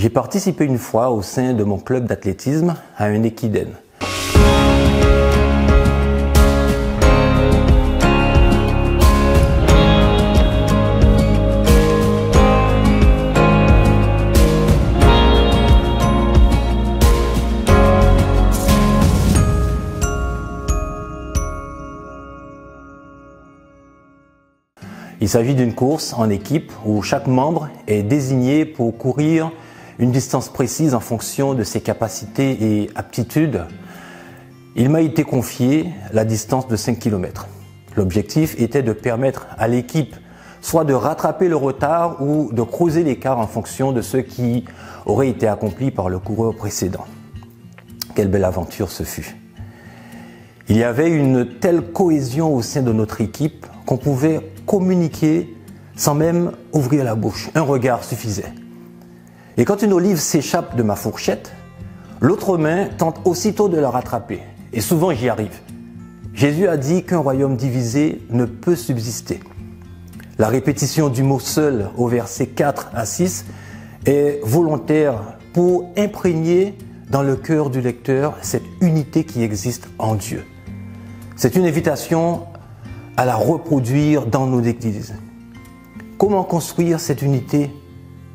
J'ai participé une fois au sein de mon club d'athlétisme à un équidène. Il s'agit d'une course en équipe où chaque membre est désigné pour courir une distance précise en fonction de ses capacités et aptitudes. Il m'a été confié la distance de 5 km. L'objectif était de permettre à l'équipe soit de rattraper le retard ou de creuser l'écart en fonction de ce qui aurait été accompli par le coureur précédent. Quelle belle aventure ce fut! Il y avait une telle cohésion au sein de notre équipe qu'on pouvait communiquer sans même ouvrir la bouche. Un regard suffisait. Et quand une olive s'échappe de ma fourchette, l'autre main tente aussitôt de la rattraper. Et souvent j'y arrive. Jésus a dit qu'un royaume divisé ne peut subsister. La répétition du mot seul au verset 4 à 6 est volontaire pour imprégner dans le cœur du lecteur cette unité qui existe en Dieu. C'est une invitation à la reproduire dans nos églises. Comment construire cette unité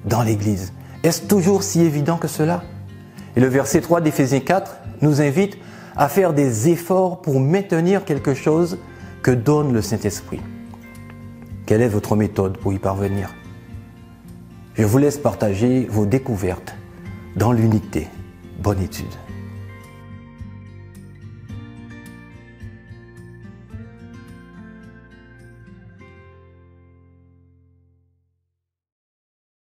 dans l'église? Est-ce toujours si évident que cela? Et le verset 3 d'Éphésiens 4 nous invite à faire des efforts pour maintenir quelque chose que donne le Saint-Esprit. Quelle est votre méthode pour y parvenir? Je vous laisse partager vos découvertes dans l'unité. Bonne étude.